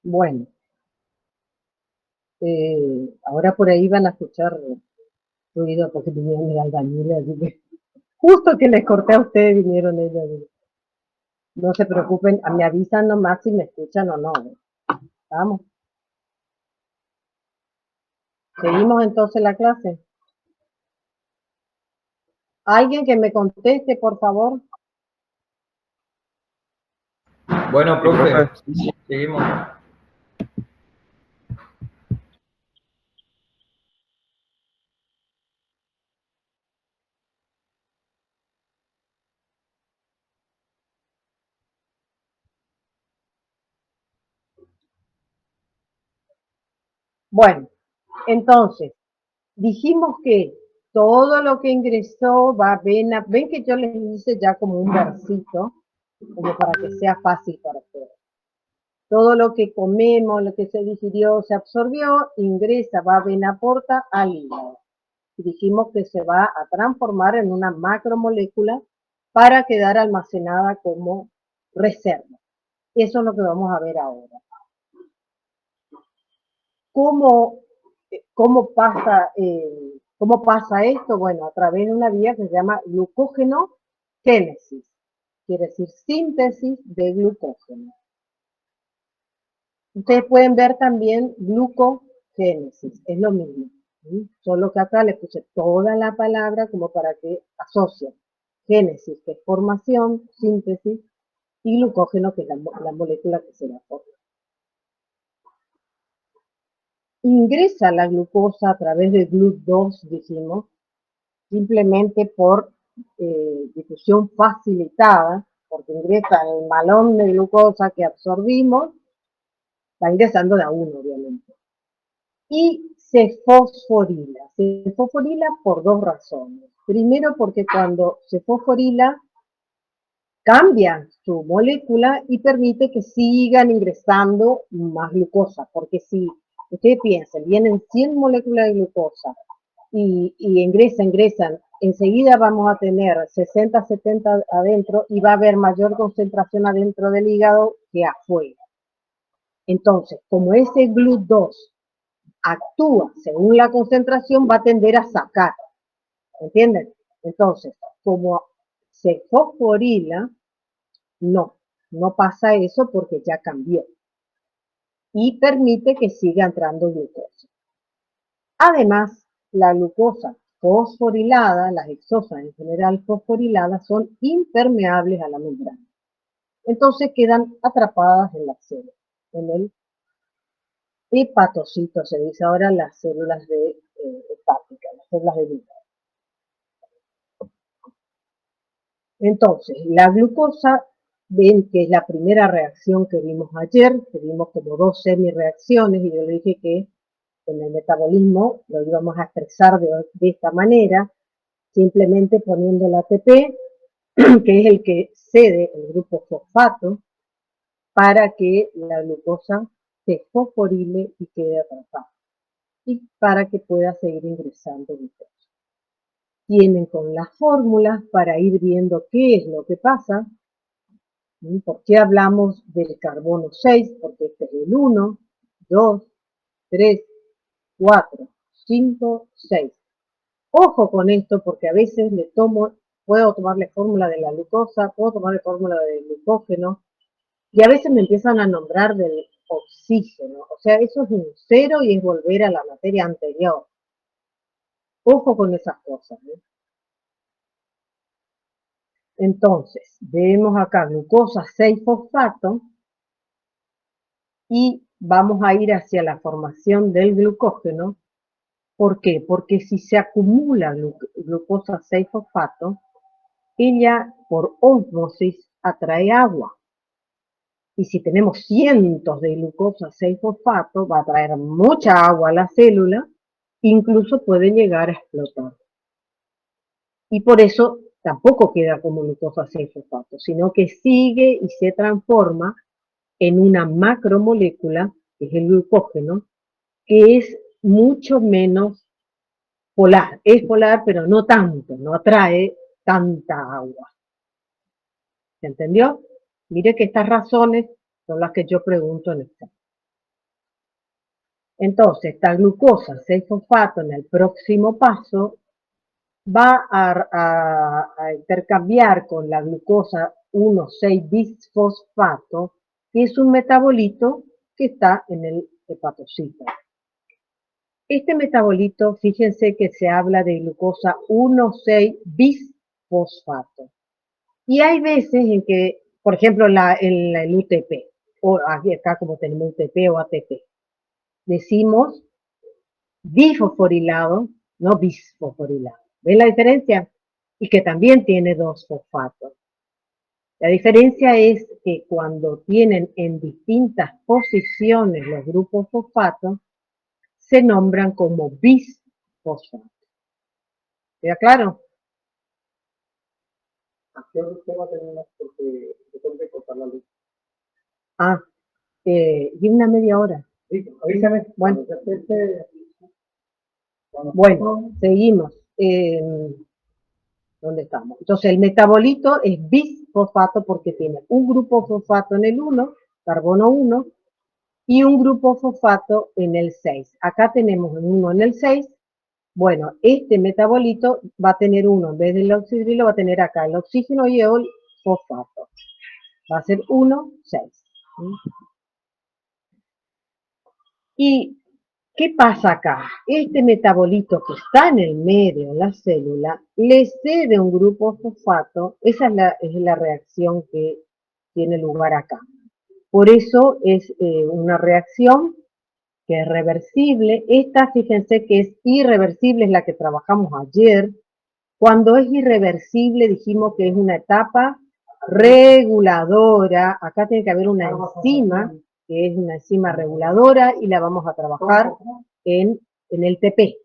Bueno, ahora por ahí van a escuchar ruido porque vinieron mis albañiles, así que justo que les corté a ustedes vinieron ellos. No se preocupen, me avisan nomás si me escuchan o no. Vamos, seguimos entonces la clase. Alguien que me conteste, por favor. Bueno, Sí, profe. profe, sí, sí, seguimos. Bueno, entonces, dijimos que todo lo que ingresó va a vena. Ven que yo les hice ya como un versito, como para que sea fácil para ustedes. Todo lo que comemos, lo que se digirió, se absorbió, ingresa, va a vena porta al hígado. Y dijimos que se va a transformar en una macromolécula para quedar almacenada como reserva. Eso es lo que vamos a ver ahora. ¿Cómo, cómo pasa esto? Bueno, a través de una vía que se llama glucógeno génesis, quiere decir síntesis de glucógeno. Ustedes pueden ver también glucogénesis, es lo mismo. ¿Sí? Solo que acá les puse toda la palabra como para que asocien. Génesis, que es formación, síntesis, y glucógeno, que es la molécula que se la forma. Ingresa la glucosa a través de GLUT2, dijimos, simplemente por difusión facilitada, porque ingresa el malón de glucosa que absorbimos, va ingresando de a uno, obviamente. Y se fosforila. Se fosforila por dos razones. Primero, porque cuando se fosforila, cambia su molécula y permite que sigan ingresando más glucosa, porque si ustedes piensan, vienen 100 moléculas de glucosa y ingresan, enseguida vamos a tener 60, 70 adentro y va a haber mayor concentración adentro del hígado que afuera. Entonces, como ese GLUT2 actúa según la concentración, va a tender a sacar, ¿entienden? Entonces, como se fosforila, no pasa eso porque ya cambió y permite que siga entrando glucosa. Además, la glucosa fosforilada, las hexosas en general fosforiladas, son impermeables a la membrana. Entonces quedan atrapadas en las células, en el hepatocito, se dice ahora las células de hepática, las células de vida. Entonces, la glucosa, ven que es la primera reacción que vimos ayer, que vimos como dos semi-reacciones, y yo le dije que en el metabolismo lo íbamos a expresar de esta manera, simplemente poniendo el ATP, que es el que cede el grupo fosfato, para que la glucosa se fosforile y quede atrapada, y para que pueda seguir ingresando glucosa. Tienen con las fórmulas para ir viendo qué es lo que pasa. ¿Por qué hablamos del carbono 6? Porque este es el 1, 2, 3, 4, 5, 6. Ojo con esto porque a veces puedo tomarle fórmula de la glucosa, puedo tomarle fórmula del glucógeno y a veces me empiezan a nombrar del oxígeno. O sea, eso es un cero y es volver a la materia anterior. Ojo con esas cosas. ¿Eh? Entonces, vemos acá glucosa 6-fosfato y vamos a ir hacia la formación del glucógeno. ¿Por qué? Porque si se acumula glucosa 6-fosfato, ella por ósmosis atrae agua. Y si tenemos cientos de glucosa 6-fosfato, va a traer mucha agua a la célula, incluso puede llegar a explotar. Y por eso tampoco queda como glucosa 6-fosfato, sino que sigue y se transforma en una macromolécula, que es el glucógeno, que es mucho menos polar. Es polar, pero no tanto, no atrae tanta agua. ¿Se entendió? Mire que estas razones son las que yo pregunto en el examen. Entonces, esta glucosa 6-fosfato en el próximo paso va a intercambiar con la glucosa 1,6-bisfosfato, que es un metabolito que está en el hepatocito. Este metabolito, fíjense que se habla de glucosa 1,6-bisfosfato. Y hay veces en que, por ejemplo, el UTP, o acá como tenemos UTP o ATP, decimos bifosforilado, no bisfosforilado. ¿Ven la diferencia? Y que también tiene 2 fosfatos. La diferencia es que cuando tienen en distintas posiciones los grupos fosfatos, se nombran como bisfosfato. ¿Queda claro? ¿A qué hora usted va a terminar? Porque yo tengo que cortar la luz. Ah, y una media hora. Sí, avísame. Bueno, Cuando bueno, seguimos. ¿Dónde estamos? Entonces, el metabolito es bisfosfato porque tiene un grupo fosfato en el 1, carbono 1, y un grupo fosfato en el 6. Acá tenemos uno en el 6. Bueno, este metabolito va a tener uno, en vez del oxidrilo va a tener acá el oxígeno y el fosfato. Va a ser 1, 6. ¿Y qué pasa acá? Este metabolito que está en el medio, en la célula, le cede un grupo fosfato. Esa es la reacción que tiene lugar acá. Por eso es una reacción que es reversible. Esta, fíjense que es irreversible, es la que trabajamos ayer. Cuando es irreversible, dijimos que es una etapa reguladora. Acá tiene que haber una enzima, que es una enzima reguladora, y la vamos a trabajar en el TP.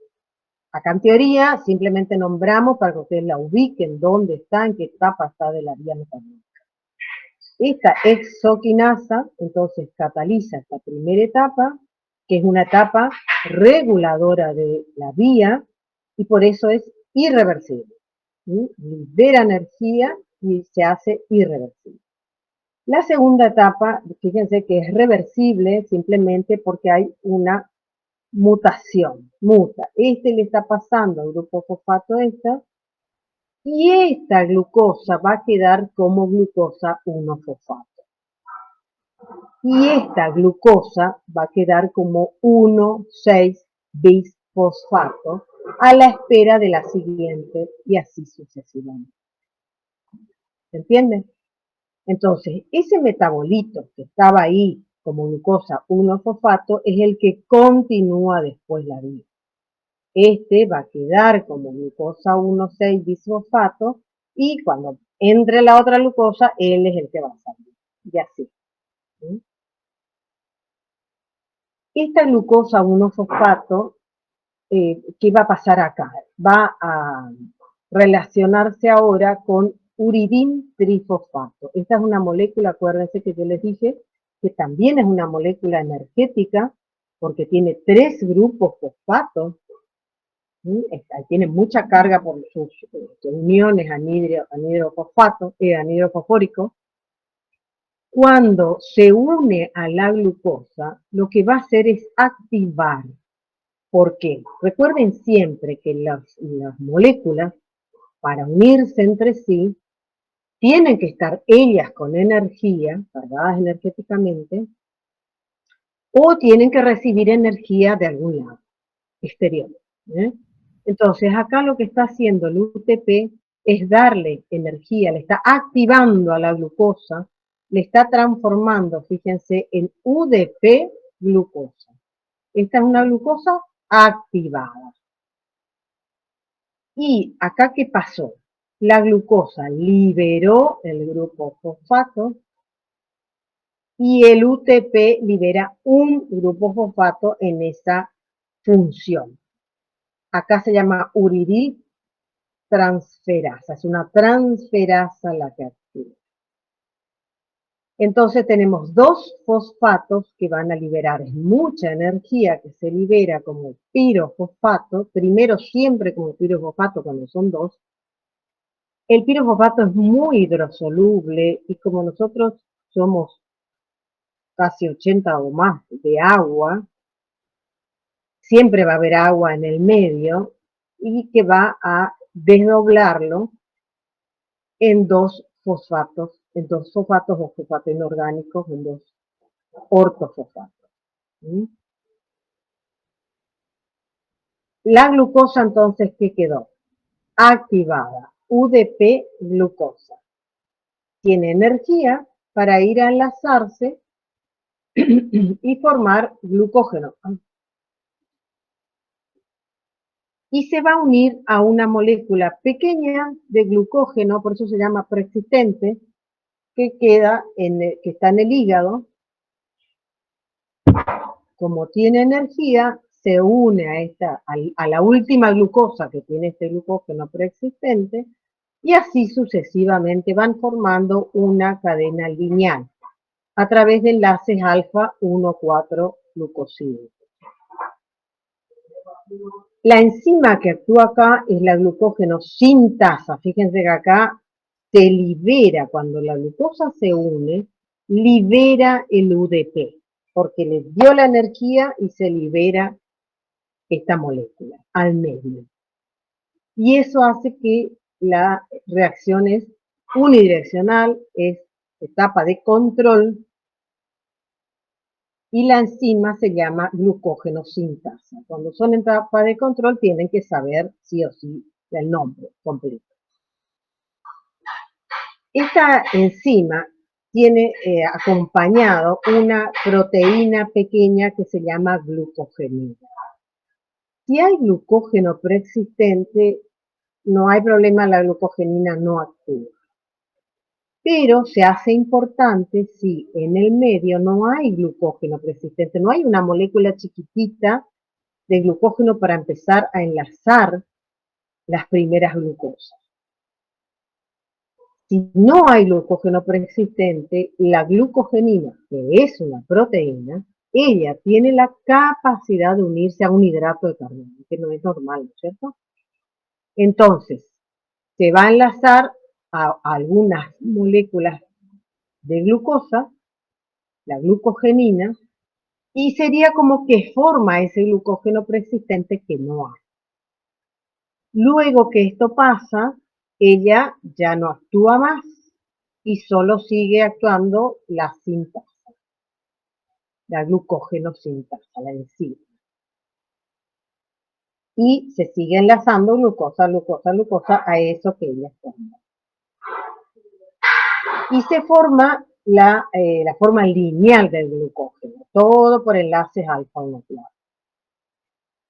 Acá en teoría simplemente nombramos para que ustedes la ubiquen, dónde está, en qué etapa está de la vía metabólica. Esta exoquinasa, entonces, cataliza esta primera etapa, que es una etapa reguladora de la vía, y por eso es irreversible. ¿Sí? Libera energía y se hace irreversible. La segunda etapa, fíjense que es reversible simplemente porque hay una mutación, muta. Este le está pasando al grupo fosfato esta, y esta glucosa va a quedar como glucosa 1-fosfato. Y esta glucosa va a quedar como 1,6-bisfosfato a la espera de la siguiente y así sucesivamente. ¿Se entiende? Entonces, ese metabolito que estaba ahí como glucosa 1-fosfato es el que continúa después la vía. Este va a quedar como glucosa 1,6-bisfosfato y cuando entre la otra glucosa, él es el que va a salir. Y así. ¿Sí? Esta glucosa 1-fosfato, ¿qué va a pasar acá? Va a relacionarse ahora con uridín trifosfato. Esta es una molécula, acuérdense que yo les dije, que también es una molécula energética, porque tiene 3 grupos fosfatos, ¿sí? Tiene mucha carga por sus uniones anhidrofosfórico. Cuando se une a la glucosa, lo que va a hacer es activar. ¿Por qué? Recuerden siempre que las moléculas, para unirse entre sí, tienen que estar ellas con energía, cargadas energéticamente, o tienen que recibir energía de algún lado, exterior. ¿Eh? Entonces, acá lo que está haciendo el UTP es darle energía, le está activando a la glucosa, le está transformando, fíjense, en UDP glucosa. Esta es una glucosa activada. Y acá, ¿qué pasó? La glucosa liberó el grupo fosfato y el UTP libera un grupo fosfato en esa función. Acá se llama uridil transferasa, es una transferasa la que activa. Entonces tenemos 2 fosfatos que van a liberar mucha energía que se libera como pirofosfato, primero siempre como pirofosfato cuando son 2. El pirofosfato es muy hidrosoluble y como nosotros somos casi 80 o más de agua, siempre va a haber agua en el medio y que va a desdoblarlo en dos fosfatos, o fosfatos inorgánicos, en dos ortofosfatos. ¿Mm? La glucosa entonces, ¿qué quedó? Activada, UDP glucosa. Tiene energía para ir a enlazarse y formar glucógeno. Y se va a unir a una molécula pequeña de glucógeno, por eso se llama preexistente, que está en el hígado. Como tiene energía, se une a la última glucosa que tiene este glucógeno preexistente, y así sucesivamente van formando una cadena lineal a través de enlaces alfa 1,4 glucosídeo. La enzima que actúa acá es la glucógeno sintasa. Fíjense que acá se libera, cuando la glucosa se une, libera el UDP, porque le dio la energía y se libera esta molécula al medio. Y eso hace que la reacción es unidireccional, es etapa de control, y la enzima se llama glucógeno sintasa. Cuando son en etapa de control tienen que saber sí o sí el nombre completo. Esta enzima tiene acompañado una proteína pequeña que se llama glucogenina. Si hay glucógeno preexistente, no hay problema, la glucogenina no actúa. Pero se hace importante si en el medio no hay glucógeno preexistente, no hay una molécula chiquitita de glucógeno para empezar a enlazar las primeras glucosas. Si no hay glucógeno preexistente, la glucogenina, que es una proteína, ella tiene la capacidad de unirse a un hidrato de carbono, que no es normal, ¿no es cierto? Entonces, se va a enlazar a algunas moléculas de glucosa, la glucogenina, y sería como que forma ese glucógeno preexistente que no hay. Luego que esto pasa, ella ya no actúa más y solo sigue actuando la sintasa, la glucógeno sintasa, la enzima. Y se sigue enlazando glucosa, glucosa, glucosa a eso que ella forma. Y se forma la forma lineal del glucógeno, todo por enlaces alfa 1 claro.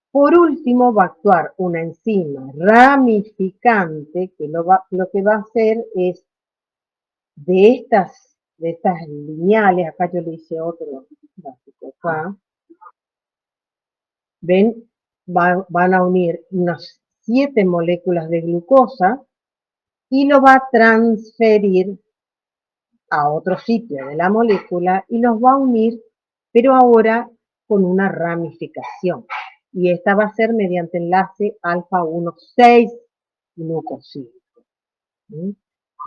Por último, va a actuar una enzima ramificante que lo que va a hacer es de estas lineales, acá yo le hice otro gráfico acá, ven, van a unir unas 7 moléculas de glucosa y lo va a transferir a otro sitio de la molécula y los va a unir, pero ahora con una ramificación. Y esta va a ser mediante enlace alfa 1,6 glucosídeo.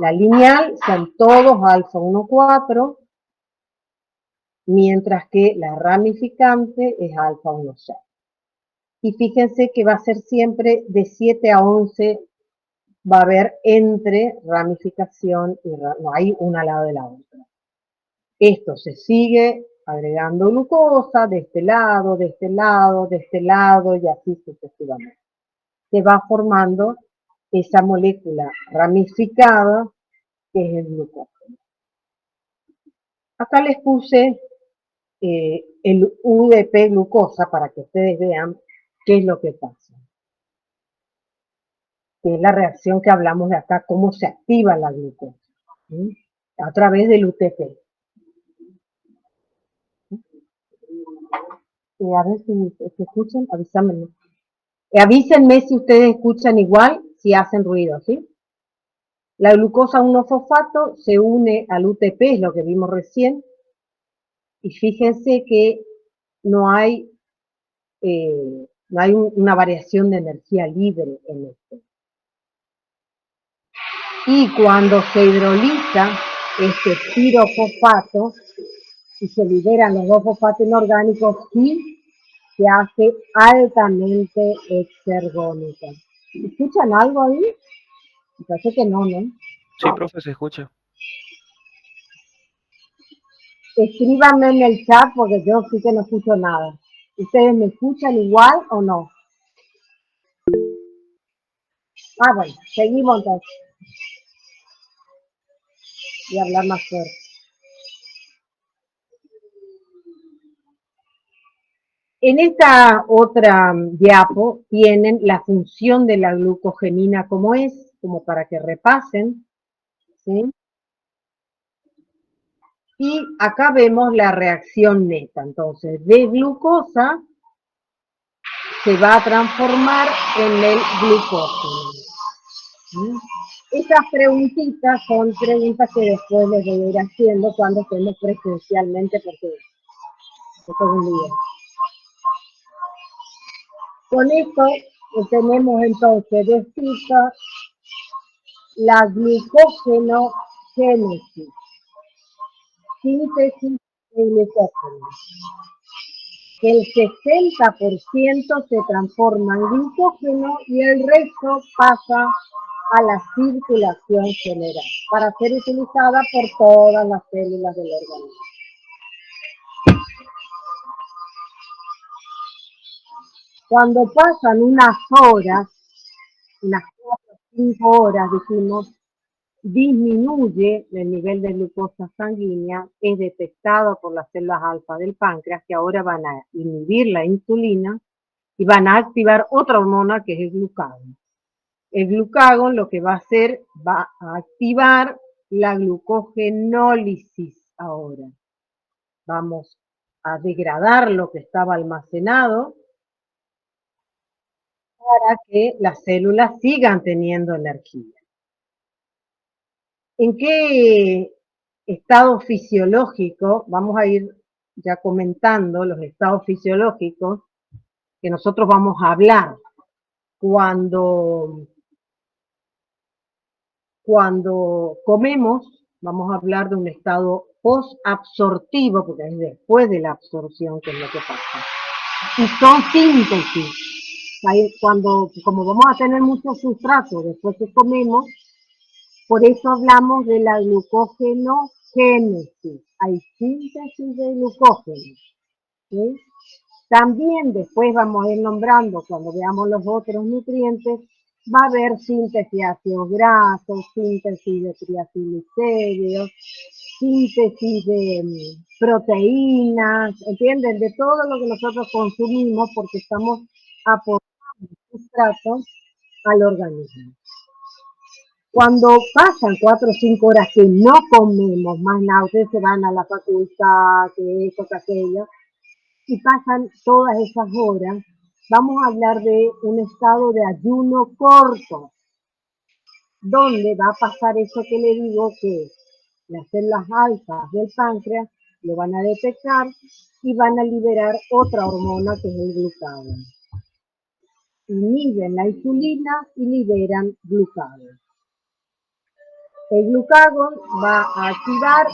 La lineal son todos alfa 1,4, mientras que la ramificante es alfa 1,6. Y fíjense que va a ser siempre de 7 a 11, va a haber entre ramificación y no hay una al lado de la otra. Esto se sigue agregando glucosa de este lado, de este lado, de este lado y así sucesivamente. Se va formando esa molécula ramificada que es el glucógeno. Acá les puse el UDP glucosa para que ustedes vean qué es lo que pasa. Que es la reacción que hablamos de acá, cómo se activa la glucosa, ¿sí? A través del UTP. A ver si se escuchan, avísame. Avísenme si ustedes escuchan igual, si hacen ruido, ¿sí? La glucosa 1-fosfato se une al UTP, es lo que vimos recién, y fíjense que no hay, una variación de energía libre en esto. Y cuando se hidroliza este pirofosfato y se liberan los dos fosfatos inorgánicos, sí se hace altamente exergónica. ¿Escuchan algo ahí? Me parece que no, ¿no? Sí, profe, se escucha. Escríbanme en el chat porque yo sí que no escucho nada. ¿Ustedes me escuchan igual o no? Ah, bueno, seguimos entonces. Voy a hablar más fuerte. En esta otra diapo tienen la función de la glucogenina como es, como para que repasen, ¿sí? Y acá vemos la reacción neta. Entonces, de glucosa se va a transformar en el glucógeno. ¿Sí? Estas preguntitas son preguntas que después les voy a ir haciendo cuando estemos presencialmente, porque esto es un día. Con esto tenemos entonces descrita la glucógenogénesis, síntesis de glucógeno, que el 60% se transforma en glucógeno y el resto pasa a la circulación general para ser utilizada por todas las células del organismo. Cuando pasan unas 4 o 5 horas, dijimos, disminuye el nivel de glucosa sanguínea, es detectado por las células alfa del páncreas, que ahora van a inhibir la insulina y van a activar otra hormona que es el glucagón. El glucagón lo que va a hacer, va a activar la glucogenólisis ahora. Vamos a degradar lo que estaba almacenado para que las células sigan teniendo energía. ¿En qué estado fisiológico? Vamos a ir ya comentando los estados fisiológicos que nosotros vamos a hablar cuando comemos. Vamos a hablar de un estado posabsortivo, porque es después de la absorción que es lo que pasa. Y son síntesis. Como vamos a tener mucho sustrato después que comemos, por eso hablamos de la glucogenogénesis. Hay síntesis de glucógeno, ¿sí? También después vamos a ir nombrando, cuando veamos los otros nutrientes, va a haber síntesis de ácidos grasos, síntesis de triacilglicéridos, síntesis de proteínas, ¿entienden? De todo lo que nosotros consumimos porque estamos aportando sustratos al organismo. Cuando pasan 4 o 5 horas que no comemos más nada, ustedes se van a la facultad, que esto, que aquello, y pasan todas esas horas, vamos a hablar de un estado de ayuno corto, donde va a pasar eso que le digo, que las células alfas del páncreas lo van a detectar y van a liberar otra hormona que es el glucagón. Inhiben la insulina y liberan glucagón. El glucagón va a activar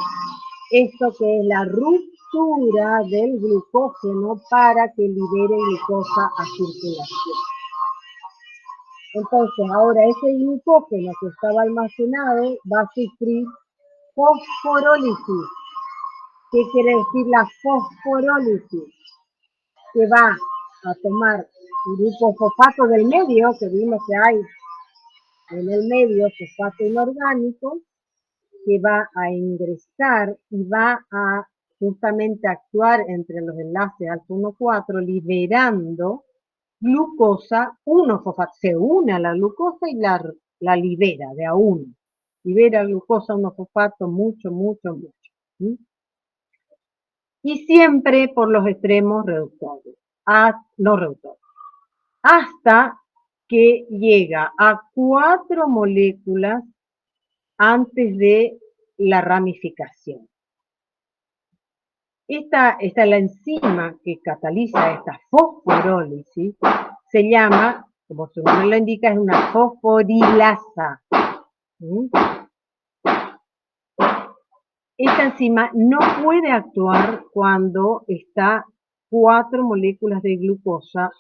esto que es la ruptura del glucógeno para que libere glucosa a circulación. Entonces, ahora ese glucógeno que estaba almacenado va a sufrir fosforólisis. ¿Qué quiere decir la fosforólisis? Que va a tomar glucofosfato del medio, que vimos que hay en el medio fosfato inorgánico, que va a ingresar y va a justamente actuar entre los enlaces alfa 1,4, liberando glucosa 1-fosfato. Se une a la glucosa y la libera de a uno. Libera glucosa 1-fosfato mucho, mucho, mucho. ¿Sí? Y siempre por los extremos reductores, no reductores, hasta que llega a 4 moléculas antes de la ramificación. Esta es la enzima que cataliza esta fosforólisis, se llama, como su nombre lo indica, es una fosforilasa. Esta enzima no puede actuar cuando está 4 moléculas de glucosa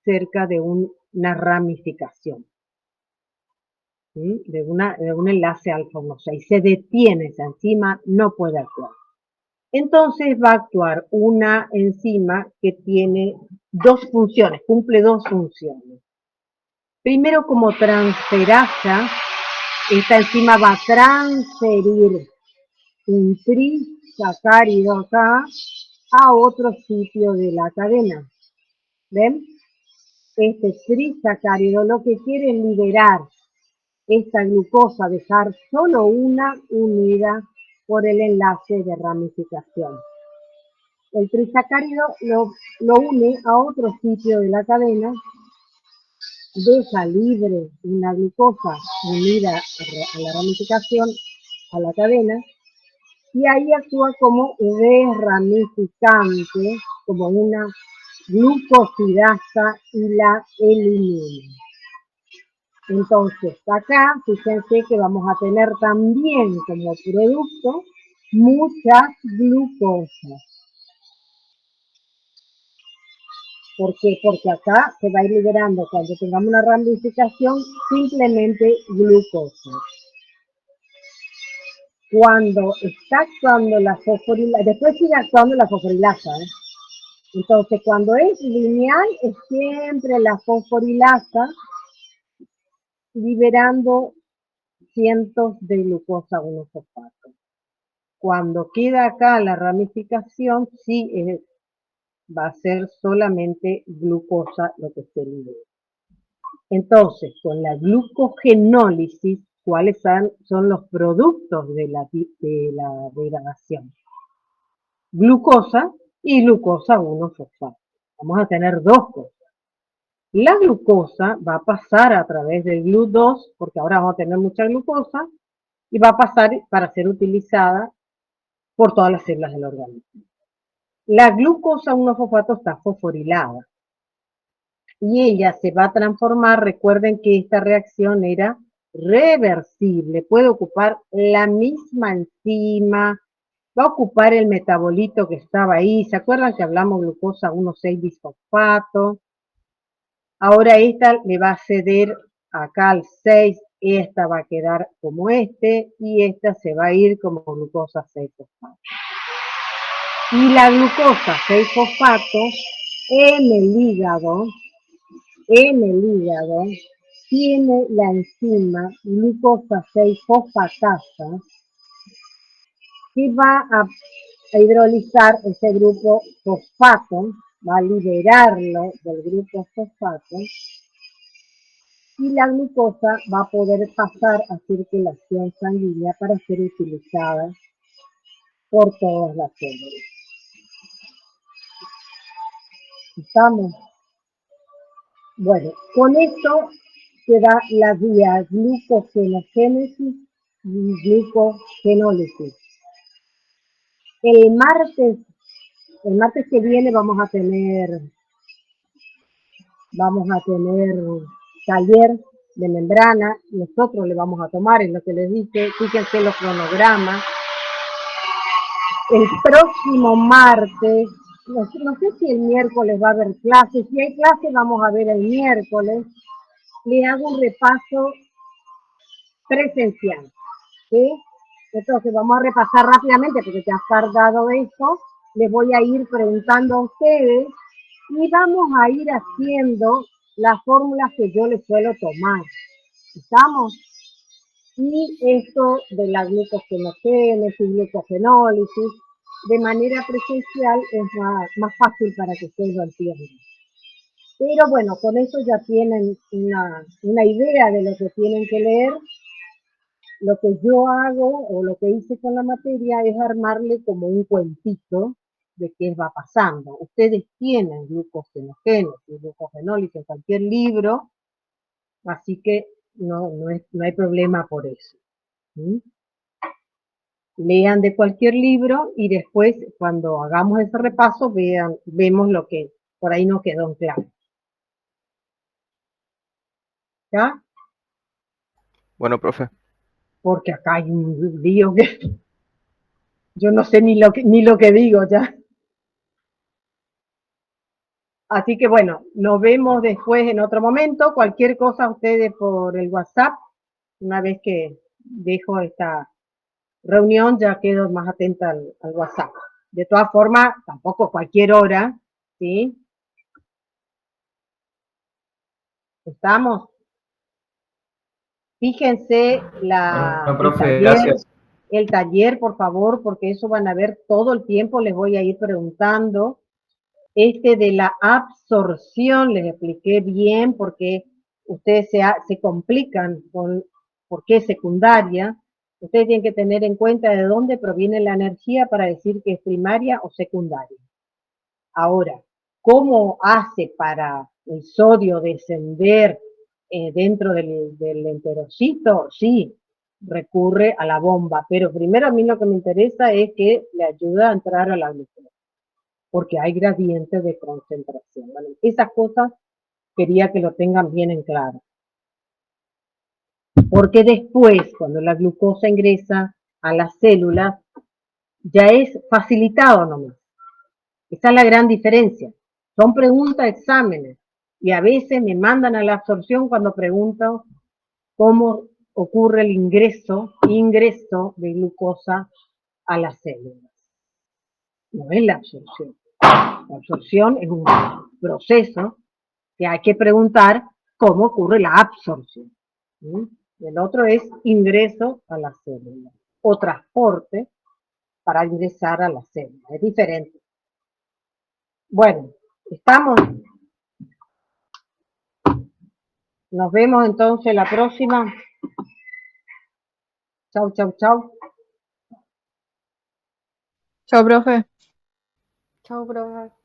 cerca de una ramificación, ¿sí? de un enlace alfa 1,6. Se detiene esa enzima, no puede actuar. Entonces va a actuar una enzima que tiene dos funciones, cumple dos funciones. Primero, como transferasa, esta enzima va a transferir un trisacárido acá a otro sitio de la cadena. ¿Ven? Este trisacárido lo que quiere es liberar esta glucosa, dejar solo una unida por el enlace de ramificación. El trisacárido lo une a otro sitio de la cadena, deja libre una glucosa unida a la ramificación, a la cadena, y ahí actúa como desramificante, como una glucosidasa y la elimina. Entonces, acá, fíjense que vamos a tener también como producto muchas glucosas. ¿Por qué? Porque acá se va a ir liberando, cuando tengamos una ramificación, simplemente glucosa. Cuando está actuando la fosforilasa, después sigue actuando la fosforilasa, ¿eh? Entonces, cuando es lineal, es siempre la fosforilasa liberando cientos de glucosa 1-fosfato. Cuando queda acá la ramificación, sí va a ser solamente glucosa lo que se libera. Entonces, con la glucogenólisis, ¿cuáles son los productos de la degradación? Glucosa y glucosa 1-fosfato. Vamos a tener dos cosas. La glucosa va a pasar a través del GLUT2, porque ahora vamos a tener mucha glucosa, y va a pasar para ser utilizada por todas las células del organismo. La glucosa 1-fosfato está fosforilada y ella se va a transformar. Recuerden que esta reacción era reversible, puede ocupar la misma enzima, va a ocupar el metabolito que estaba ahí. ¿Se acuerdan que hablamos glucosa 1,6-bisfosfato? Ahora esta le va a ceder acá al 6, esta va a quedar como y esta se va a ir como glucosa 6-fosfato. Y la glucosa 6-fosfato en el hígado tiene la enzima glucosa 6-fosfatasa que va a hidrolizar ese grupo fosfato, va a liberarlo del grupo fosfato, y la glucosa va a poder pasar a circulación sanguínea para ser utilizada por todas las células. ¿Estamos? Bueno, con esto se da la vía glucogenogénesis y glucogenólisis. El martes que viene vamos a tener taller de membrana. Nosotros le vamos a tomar, en lo que les dije, fíjense los cronogramas. El próximo martes, no sé si el miércoles va a haber clases, si hay clases vamos a ver el miércoles. Le hago un repaso presencial, ¿sí? Entonces vamos a repasar rápidamente porque ya ha tardado esto. Les voy a ir preguntando a ustedes y vamos a ir haciendo las fórmulas que yo les suelo tomar. ¿Estamos? Y esto de la glucogenogénesis, glucogenólisis, de manera presencial es más fácil para que ustedes lo entiendan. Pero bueno, con eso ya tienen una idea de lo que tienen que leer. Lo que yo hago o lo que hice con la materia es armarle como un cuentito de qué va pasando. Ustedes tienen glucogenogénesis, glucogenólisis en cualquier libro, así que no hay problema por eso. ¿Sí? Lean de cualquier libro y después, cuando hagamos ese repaso, vemos lo que por ahí no quedó en claro. ¿Ya? Bueno, profe. Porque acá hay un lío que yo no sé ni lo que digo ya. Así que bueno, nos vemos después en otro momento. Cualquier cosa ustedes por el WhatsApp, una vez que dejo esta reunión ya quedo más atenta al WhatsApp. De todas formas, tampoco cualquier hora, ¿sí? ¿Estamos? Fíjense Bueno, profe, taller, gracias. el taller, por favor, porque eso van a ver todo el tiempo, les voy a ir preguntando. Este de la absorción, les expliqué bien porque ustedes se complican con por qué es secundaria. Ustedes tienen que tener en cuenta de dónde proviene la energía para decir que es primaria o secundaria. Ahora, ¿cómo hace para el sodio descender dentro del enterocito? Sí, recurre a la bomba, pero primero a mí lo que me interesa es que le ayuda a entrar a la glucosa, porque hay gradientes de concentración. ¿Vale? Esas cosas quería que lo tengan bien en claro. Porque después, cuando la glucosa ingresa a las células, ya es facilitado nomás. Esa es la gran diferencia. Son preguntas, exámenes. Y a veces me mandan a la absorción cuando pregunto cómo ocurre el ingreso de glucosa a las células. No es la absorción. La absorción es un proceso que hay que preguntar cómo ocurre la absorción. ¿Sí? El otro es ingreso a la célula o transporte para ingresar a la célula. Es diferente. Bueno, estamos. Nos vemos entonces la próxima. Chau, chau, chau. Chao, profe. Chao, profe.